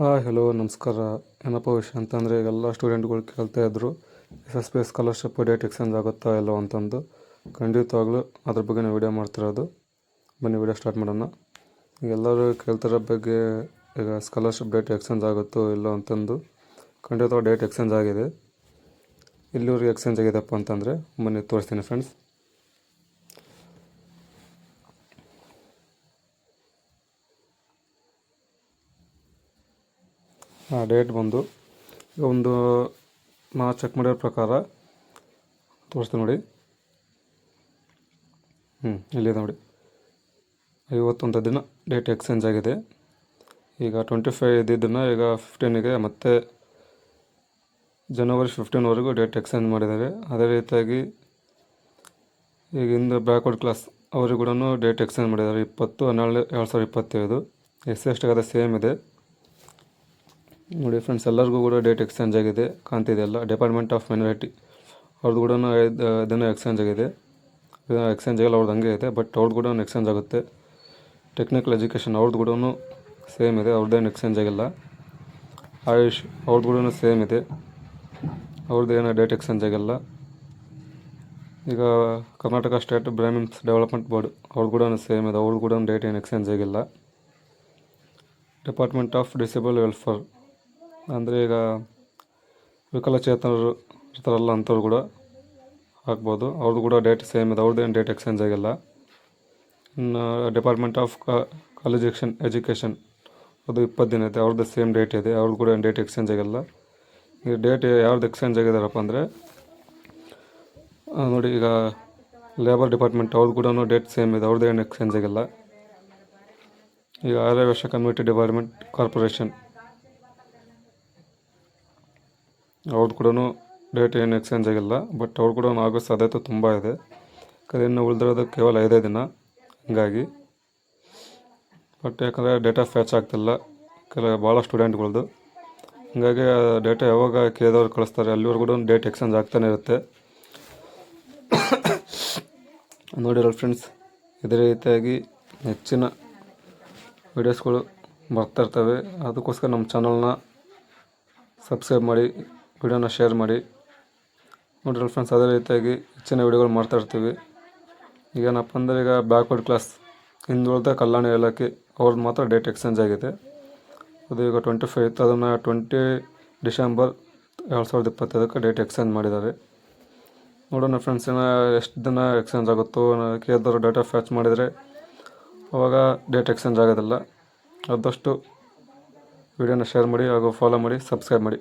Hi hello ನಮಸ್ಕಾರ. ಏನಪ್ಪ ವಿಷಯ ಅಂತಂದರೆ ಈಗೆಲ್ಲ ಸ್ಟೂಡೆಂಟ್ಗಳು ಕೇಳ್ತಾ ಇದ್ರು SSP ಸ್ಕಾಲರ್ಶಿಪ್ ಡೇಟ್ ಎಕ್ಸ್ಚೇಂಜ್ ಆಗುತ್ತಾ ಇಲ್ಲೋ ಅಂತಂದು. ಖಂಡಿತವಾಗ್ಲೂ ಅದ್ರ ಬಗ್ಗೆ ನಾವು ವಿಡಿಯೋ ಮಾಡ್ತಿರೋದು. ಬನ್ನಿ ವಿಡಿಯೋ ಸ್ಟಾರ್ಟ್ ಮಾಡೋಣ. ಎಲ್ಲರೂ ಕೇಳ್ತಿರೋ ಬಗ್ಗೆ ಈಗ ಸ್ಕಾಲರ್ಶಿಪ್ ಡೇಟ್ ಎಕ್ಸ್ಚೇಂಜ್ ಆಗುತ್ತೋ ಇಲ್ಲೋ ಅಂತಂದು. ಖಂಡಿತವಾಗಿ ಡೇಟ್ ಎಕ್ಸ್ಚೇಂಜ್ ಆಗಿದೆ. ಇಲ್ಲಿವರೆಗೆ ಎಕ್ಸ್ಚೇಂಜ್ ಆಗಿದೆಪ್ಪ ಅಂತಂದರೆ ಬನ್ನಿ ತೋರಿಸ್ತೀನಿ ಫ್ರೆಂಡ್ಸ್. ಡೇಟ್ ಬಂದು ಒಂದು ನಾ ಚೆಕ್ ಮಾಡಿರೋ ಪ್ರಕಾರ ತೋರಿಸ್ತೀನಿ ನೋಡಿ. ಇಲ್ಲಿದೆ ನೋಡಿ, 51 ದಿನ ಡೇಟ್ ಎಕ್ಸ್ಚೇಂಜ್ ಆಗಿದೆ. ಈಗ 25 ಇದ್ದಿದ್ದನ್ನು ಈಗ 15ಗೆ ಮತ್ತು ಜನವರಿ 15ವರೆಗೂ ಡೇಟ್ ಎಕ್ಸ್ಚೇಂಜ್ ಮಾಡಿದ್ದಾರೆ. ಅದೇ ರೀತಿಯಾಗಿ ಈಗ ಹಿಂದೆ ಬ್ಯಾಕ್ವರ್ಡ್ ಕ್ಲಾಸ್ ಅವರಿಗೂ ಕೂಡ ಡೇಟ್ ಎಕ್ಸ್ಚೇಂಜ್ ಮಾಡಿದ್ದಾರೆ. 20/12/2025 SC ಅದೇ ಸೇಮ್ ಇದೆ ನೋಡಿ ಫ್ರೆಂಡ್ಸ್. ಎಲ್ಲರಿಗೂ ಕೂಡ ಡೇಟ್ ಎಕ್ಸ್ಚೇಂಜ್ ಆಗಿದೆ, ಕಾಣ್ತಿದೆಯಲ್ಲ. ಡಿಪಾರ್ಟ್ಮೆಂಟ್ ಆಫ್ ಮೈನಾರಿಟಿ ಅವ್ರದ್ದು ಕೂಡ 5 ದಿನ ಎಕ್ಸ್ಚೇಂಜ್ ಆಗಿದೆ. ಎಕ್ಸ್ಚೇಂಜ್ ಆಗಿಲ್ಲ, ಅವ್ರದ್ದು ಹಂಗೆ ಇದೆ, ಬಟ್ ಅವ್ರದ್ದು ಕೂಡ ಎಕ್ಸ್ಚೇಂಜ್ ಆಗುತ್ತೆ. ಟೆಕ್ನಿಕಲ್ ಎಜುಕೇಷನ್ ಅವ್ರದ್ದು ಕೂಡ ಸೇಮ್ ಇದೆ, ಅವ್ರದ್ದೇನು ಎಕ್ಸ್ಚೇಂಜ್ ಆಗಿಲ್ಲ. ಆಯುಷ್ ಅವ್ರದ್ದು ಕೂಡ ಸೇಮ್ ಇದೆ, ಅವ್ರದ್ದು ಏನೋ ಡೇಟ್ ಎಕ್ಸ್ಚೇಂಜ್ ಆಗಿಲ್ಲ. ಈಗ Karnataka state Brahmins development board ಅವ್ರದ್ದು ಕೂಡ ಸೇಮ್ ಇದೆ, ಅವ್ರದ್ದು ಕೂಡ ಡೇಟ್ ಏನು ಎಕ್ಸ್ಚೇಂಜ್ ಆಗಿಲ್ಲ. ಡಿಪಾರ್ಟ್ಮೆಂಟ್ ಆಫ್ ಡಿಸೇಬಲ್ ವೆಲ್ಫೇರ್ ಅಂದರೆ ಈಗ ವಿಕಲಚೇತನರು ಇರ್ತಾರಲ್ಲ ಅಂಥವ್ರು ಕೂಡ ಹಾಕ್ಬೋದು, ಅವ್ರದ್ದು ಕೂಡ ಡೇಟ್ ಸೇಮ್ ಇದೆ, ಅವ್ರದ್ದೇನು ಡೇಟ್ ಎಕ್ಸ್ಚೇಂಜ್ ಆಗಿಲ್ಲ. ಇನ್ನು ಡಿಪಾರ್ಟ್ಮೆಂಟ್ ಆಫ್ ಕಾಲೇಜ್ ಎಜುಕೇಷನ್ ಅದು 20 ದಿನ ಇದೆ, ಅವ್ರದ್ದು ಸೇಮ್ ಡೇಟ್ ಇದೆ, ಅವ್ರದ್ದು ಕೂಡ ಡೇಟ್ ಎಕ್ಸ್ಚೇಂಜ್ ಆಗಿಲ್ಲ. ಈ ಡೇಟ್ ಯಾವ್ದು ಎಕ್ಸ್ಚೇಂಜ್ ಆಗಿದಾರಪ್ಪ ಅಂದರೆ ನೋಡಿ, ಈಗ ಲೇಬರ್ ಡಿಪಾರ್ಟ್ಮೆಂಟ್ ಅವ್ರದ್ದು ಕೂಡ ಡೇಟ್ ಸೇಮ್ ಇದೆ, ಅವ್ರದ್ದು ಏನು ಎಕ್ಸ್ಚೇಂಜ್ ಆಗಿಲ್ಲ. ಈಗ ಆರ್ಯವೈಶ್ಯ ಕಮ್ಯುನಿಟಿ ಡೆವಲಪ್ಮೆಂಟ್ ಕಾರ್ಪೊರೇಷನ್ ಅವ್ರದ್ದು ಕೂಡ ಡೇಟ್ ಏನು ಎಕ್ಸ್ಚೇಂಜ್ ಆಗಿಲ್ಲ, ಬಟ್ ಅವ್ರು ಕೂಡ ಆಗೋ ಸಾಧ್ಯತೆ ತುಂಬ ಇದೆ. ಇನ್ನು ಉಳಿದಿರೋದು ಕೇವಲ 5 ದಿನ, ಹೀಗಾಗಿ. ಬಟ್ ಯಾಕಂದರೆ ಡೇಟಾ ಫ್ಯಾಚ್ ಆಗ್ತಿಲ್ಲ ಭಾಳ ಸ್ಟೂಡೆಂಟ್ಗಳದ್ದು, ಹೀಗಾಗಿ ಡೇಟಾ ಯಾವಾಗ ಕೇಳಿದವ್ರು ಕಳಿಸ್ತಾರೆ ಅಲ್ಲಿವರೆಗೂ ಕೂಡ ಡೇಟ್ ಎಕ್ಸ್ಚೇಂಜ್ ಆಗ್ತಾನೆ ಇರುತ್ತೆ. ನೋಡಿರಲ್ಲ ಫ್ರೆಂಡ್ಸ್, ಇದೇ ರೀತಿಯಾಗಿ ಹೆಚ್ಚಿನ ವೀಡಿಯೋಸ್ಗಳು ಬರ್ತಾ ಇರ್ತವೆ. ಅದಕ್ಕೋಸ್ಕರ ನಮ್ಮ ಚಾನಲ್ನ ಸಬ್ಸ್ಕ್ರೈಬ್ ಮಾಡಿ, ವಿಡಿಯೋನ ಶೇರ್ ಮಾಡಿ. ನೋಡಿರಲ್ಲ ಫ್ರೆಂಡ್ಸ್, ಅದೇ ರೀತಿಯಾಗಿ ಹೆಚ್ಚಿನ ವೀಡಿಯೋಗಳು ಮಾಡ್ತಾ ಇರ್ತೀವಿ. ಈಗೇನಪ್ಪ ಅಂದರೆ ಈಗ ಬ್ಯಾಕ್ವರ್ಡ್ ಕ್ಲಾಸ್ ಹಿಂದುಳಿದ ಕಲ್ಯಾಣ ಇಲಾಖೆ ಅವ್ರದ್ದು ಮಾತ್ರ ಡೇಟ್ ಎಕ್ಸ್ಚೇಂಜ್ ಆಗಿದೆ. ಅದು ಈಗ 25 ಇತ್ತು, ಅದನ್ನು 20 ಡಿಸೆಂಬರ್ 2025ಕ್ಕೆ ಡೇಟ್ ಎಕ್ಸ್ಚೇಂಜ್ ಮಾಡಿದ್ದಾರೆ. ನೋಡೋಣ ಫ್ರೆಂಡ್ಸ್, ಎಷ್ಟು ದಿನ ಎಕ್ಸ್ಚೇಂಜ್ ಆಗುತ್ತೋ. ಕೇಳಿದವರು ಡೇಟಾ ಫ್ಯಾಚ್ ಮಾಡಿದರೆ ಅವಾಗ ಡೇಟ್ ಎಕ್ಸ್ಚೇಂಜ್ ಆಗೋದಿಲ್ಲ. ಆದಷ್ಟು ವಿಡಿಯೋನ ಶೇರ್ ಮಾಡಿ ಹಾಗೂ ಫಾಲೋ ಮಾಡಿ, ಸಬ್ಸ್ಕ್ರೈಬ್ ಮಾಡಿ.